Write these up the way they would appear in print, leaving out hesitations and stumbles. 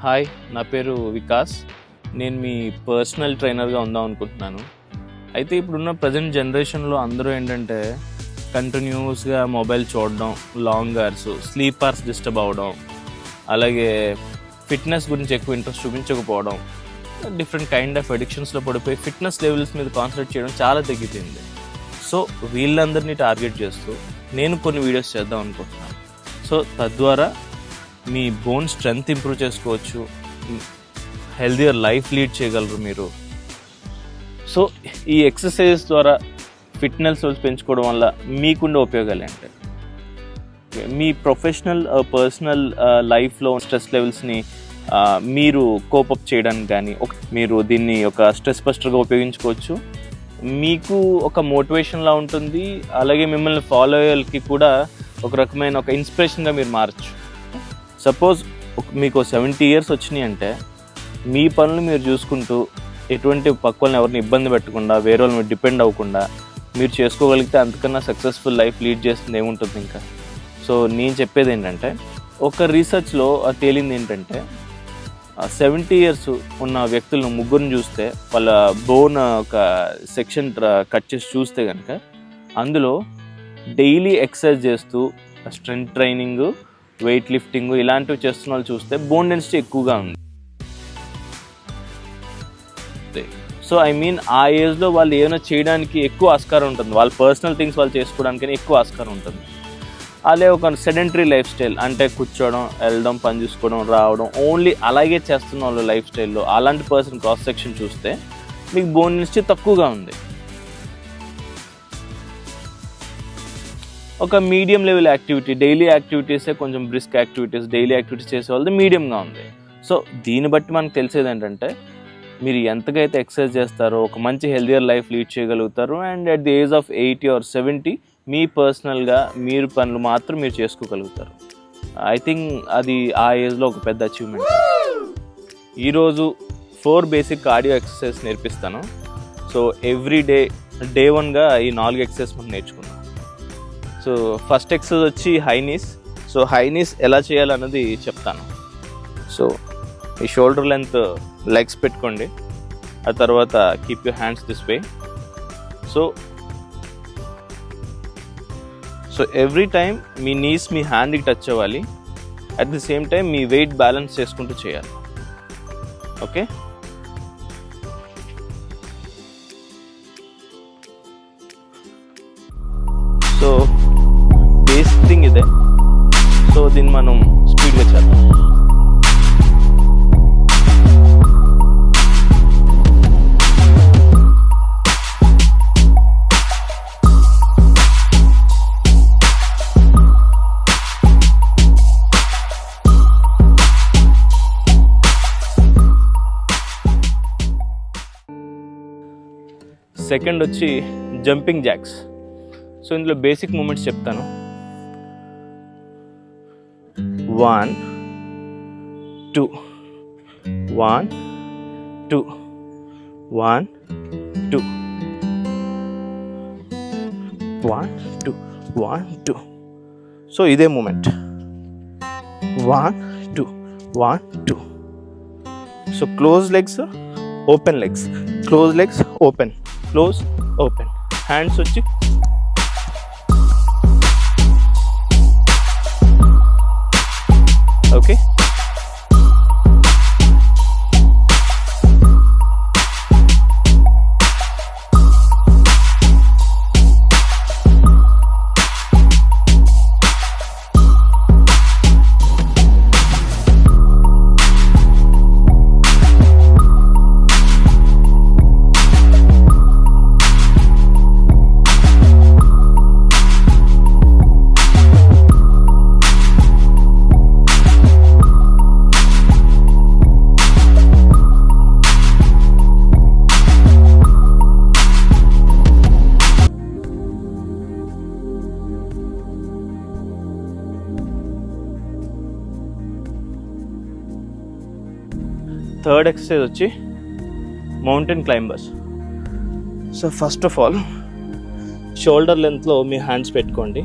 Hi, నా పేరు వికాస్. నేను మీ పర్సనల్ ట్రైనర్గా ఉందాం అనుకుంటున్నాను. అయితే ఇప్పుడున్న ప్రజెంట్ జనరేషన్లో అందరూ ఏంటంటే కంటిన్యూస్గా మొబైల్ చూడడం, long hours, sleep hours disturb అవ్వడం, అలాగే ఫిట్నెస్ గురించి ఎక్కువ ఇంట్రెస్ట్ చూపించకపోవడం, డిఫరెంట్ కైండ్ ఆఫ్ అడిక్షన్స్లో పడిపోయి ఫిట్నెస్ లెవెల్స్ మీద కాన్సన్ట్రేట్ చేయడం చాలా తగ్గిపోయింది. సో వీళ్ళందరినీ టార్గెట్ చేస్తూ నేను కొన్ని వీడియోస్ చేద్దాం అనుకుంటున్నాను. సో తద్వారా మీ బోన్ స్ట్రెంగ్త్ ఇంప్రూవ్ చేసుకోవచ్చు, హెల్దియర్ లైఫ్ లీడ్ చేయగలరు మీరు. సో ఈ ఎక్సర్సైజెస్ ద్వారా ఫిట్నెస్ లెవెల్స్ పెంచుకోవడం వల్ల మీకుండే ఉపయోగాలు ఏంటి? మీ ప్రొఫెషనల్ పర్సనల్ లైఫ్లో స్ట్రెస్ లెవెల్స్ని మీరు కోపప్ చేయడానికి కానీ మీరు దీన్ని ఒక స్ట్రెస్ బస్టర్గా ఉపయోగించుకోవచ్చు. మీకు ఒక మోటివేషన్లా ఉంటుంది, అలాగే మిమ్మల్ని ఫాలో అయ్యేకి కూడా ఒక రకమైన ఒక ఇన్స్పిరేషన్గా మీరు మారచ్చు. సపోజ్ మీకు 70 years వచ్చినాయి అంటే మీ పనులు మీరు చూసుకుంటూ ఎటువంటి పక్క వాళ్ళని ఎవరిని ఇబ్బంది పెట్టకుండా వేరే వాళ్ళ మీద డిపెండ్ అవ్వకుండా మీరు చేసుకోగలిగితే అంతకన్నా సక్సెస్ఫుల్ లైఫ్ లీడ్ చేస్తుంది ఏముంటుంది ఇంకా. సో నేను చెప్పేది ఏంటంటే, ఒక రీసెర్చ్లో తేలింది ఏంటంటే 70 years ఉన్న వ్యక్తులను ముగ్గురిని చూస్తే వాళ్ళ బోన్ ఒక సెక్షన్ కట్ చేసి చూస్తే కనుక అందులో డైలీ ఎక్సర్సైజ్ చేస్తూ స్ట్రెంగ్త్ ట్రైనింగ్, వెయిట్ లిఫ్టింగ్ ఇలాంటివి చేస్తున్న వాళ్ళు చూస్తే బోన్ డెన్సిటీ ఎక్కువగా ఉంది. సో ఐ మీన్ ఆ ఏజ్లో వాళ్ళు ఏమైనా చేయడానికి ఎక్కువ ఆస్కారం ఉంటుంది, వాళ్ళ పర్సనల్ థింగ్స్ వాళ్ళు చేసుకోవడానికి ఎక్కువ ఆస్కారం ఉంటుంది. అదే ఒక సెడెంటరీ లైఫ్ స్టైల్ అంటే కూర్చోవడం, వెళ్ళడం, పని చూసుకోవడం, రావడం, ఓన్లీ అలాగే చేస్తున్న వాళ్ళు లైఫ్ స్టైల్లో అలాంటి పర్సన్ క్రాస్ సెక్షన్ చూస్తే మీకు బోన్ డెన్సిటీ తక్కువగా ఉంది. ఒక మీడియం లెవెల్ యాక్టివిటీ, డైలీ యాక్టివిటీసే కొంచెం బ్రిస్క్ యాక్టివిటీస్, డైలీ యాక్టివిటీస్ చేసే వాళ్ళది మీడియంగా ఉంది. సో దీన్ని బట్టి మనకు తెలిసేది ఏంటంటే, మీరు ఎంతగా అయితే ఎక్సర్సైజ్ చేస్తారో ఒక మంచి హెల్దియర్ లైఫ్ లీడ్ చేయగలుగుతారు. And at the age of 80 or 70 మీ పర్సనల్గా మీరు పనులు మాత్రం మీరు చేసుకోగలుగుతారు. ఐ థింక్ అది ఆ ఏజ్లో ఒక పెద్ద అచీవ్మెంట్. ఈరోజు 4 బేసిక్ కార్డియో ఎక్సర్సైజ్ నేర్పిస్తాను. సో ఎవ్రీ డే 1గా ఈ 4 ఎక్సర్సైజ్ మనం నేర్చుకుందాం. సో ఫస్ట్ ఎక్సర్సైజ్ వచ్చి high knees. So high knees ఎలా చేయాలన్నది చెప్తాను. సో ఈ షోల్డర్ లెంత్ లెగ్స్ పెట్టుకోండి. ఆ తర్వాత keep your hands this way. So every time మీ నీస్ మీ హ్యాండ్కి టచ్ అవ్వాలి. అట్ ది సేమ్ టైం మీ వెయిట్ బ్యాలెన్స్ చేసుకుంటూ చేయాలి. ఓకే, సో బేసిక్ థింగ్ ఇదే. సో దీన్ని మనం స్పీడ్గా చేద్దాం. సెకండ్ వచ్చి జంపింగ్ జాక్స్. సో ఇందులో బేసిక్ మూమెంట్స్ చెప్తాను. 1 2 1 2 1 2 1 2 1 2. సో ఇదే movement 1 2 1 2. So close legs, open legs, close legs, open, close, open. Hands వచ్చి ఓకే. థర్డ్ ఎక్సర్సైజ్ వచ్చి mountain climbers. So first of all shoulder లెంత్లో మీ హ్యాండ్స్ పెట్టుకోండి.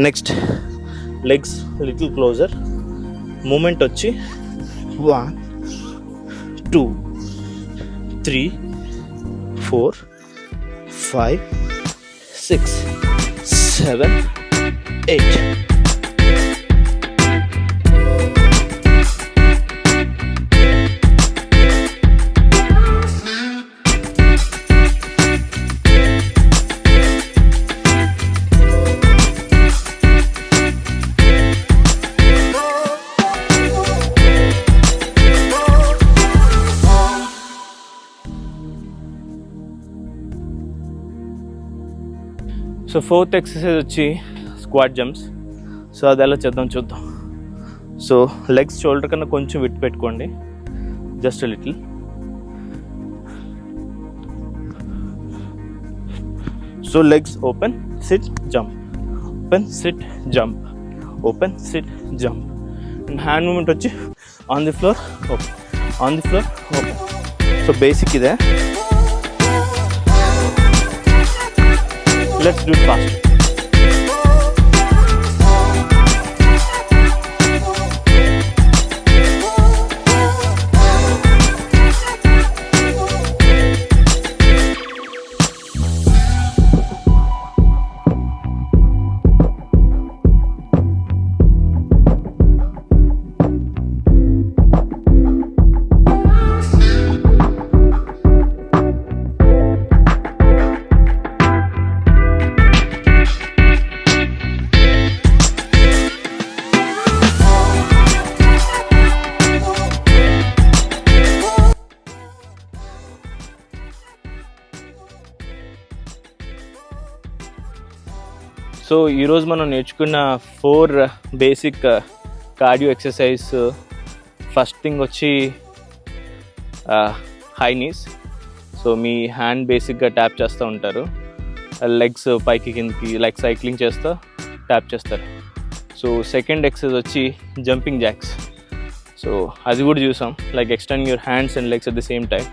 Next legs little closer. Movement వచ్చి 1 2 3 4 5 6 7 8. So fourth exercise వచ్చి squat jumps. So అది ఎలా చూద్దాం. సో లెగ్స్ షోల్డర్ కన్నా కొంచెం విట్ పెట్టుకోండి, just little. So legs open, sit, jump, open, sit, jump, open, sit, jump. And hand movement వచ్చి on the floor, open, on the floor, open. So basic ఇదే. Let's do it fast. So ఈరోజు మనం నేర్చుకున్న 4 basic cardio exercise. First thing వచ్చి high knees. So మీ hand బేసిక్గా tap చేస్తూ ఉంటారు, legs పైకి కిందకి లైక్ సైక్లింగ్ చేస్తూ ట్యాప్ చేస్తారు. సో సెకండ్ ఎక్సర్సైజ్ వచ్చి జంపింగ్ జాక్స్. సో అది కూడా చూసాం, like extend your hands and legs at the same time.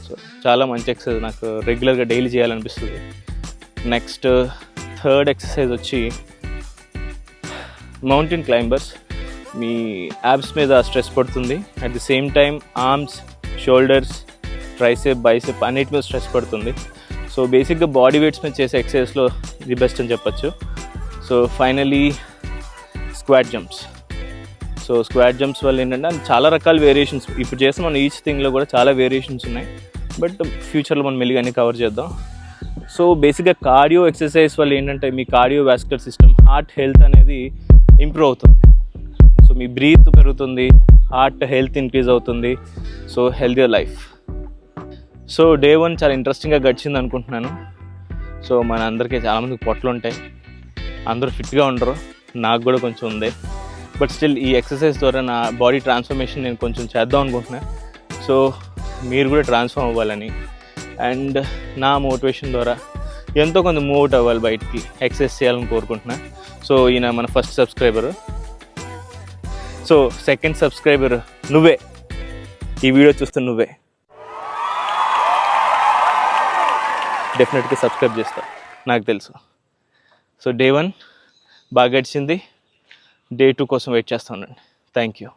So చాలా మంచి ఎక్సర్సైజ్, నాకు రెగ్యులర్గా డైలీ చేయాలనిపిస్తుంది. నెక్స్ట్ థర్డ్ ఎక్సర్సైజ్ వచ్చి మౌంటైన్ క్లైంబర్స్. మీ యాబ్స్ మీద స్ట్రెస్ పడుతుంది, at the same time arms, shoulders, tricep, bicep అన్నిటి మీద స్ట్రెస్ పడుతుంది. సో బేసిక్గా బాడీ వెయిట్స్ మీద చేసే ఎక్సర్సైజ్లో ది బెస్ట్ అని చెప్పచ్చు. So finally squat jumps. So squat jumps వల్ల ఏంటంటే చాలా రకాల వేరియేషన్స్ ఇప్పుడు చేస్తే మనం ఈచ్ థింగ్లో కూడా చాలా వేరియేషన్స్ ఉన్నాయి, బట్ ఫ్యూచర్లో మనం మెల్లిగా అన్ని కవర్ చేద్దాం. సో బేసిక్గా కార్డియో ఎక్సర్సైజ్ వల్ల ఏంటంటే మీ cardio vascular system, heart health అనేది ఇంప్రూవ్ అవుతుంది. సో మీ బ్రీత్ పెరుగుతుంది, హార్ట్ హెల్త్ ఇంక్రీజ్ అవుతుంది. So healthy life. So day 1 చాలా ఇంట్రెస్టింగ్గా గడిచింది అనుకుంటున్నాను. సో మన అందరికీ చాలామందికి పొట్టలు ఉంటాయి, అందరూ ఫిట్గా ఉండరు, నాకు కూడా కొంచెం ఉంది. బట్ స్టిల్ ఈ ఎక్సర్సైజ్ ద్వారా నా బాడీ ట్రాన్స్ఫర్మేషన్ నేను కొంచెం చేద్దాం అనుకుంటున్నాను. సో మీరు కూడా ట్రాన్స్ఫార్మ్ అవ్వాలని అండ్ నా మోటివేషన్ ద్వారా ఎంతో కొంత మూవ్ అవుట్ అవ్వాలి, బయటికి ఎక్సర్సైజ్ చేయాలని కోరుకుంటున్నా. సో ఈయన మన first subscriber. So second subscriber నువ్వే, ఈ వీడియో చూస్తే నువ్వే డెఫినెట్గా సబ్స్క్రైబ్ చేస్తావు, నాకు తెలుసు. సో డే 1 బాగా గడిచింది, డే 2 కోసం వెయిట్ చేస్తానండి. Thank you.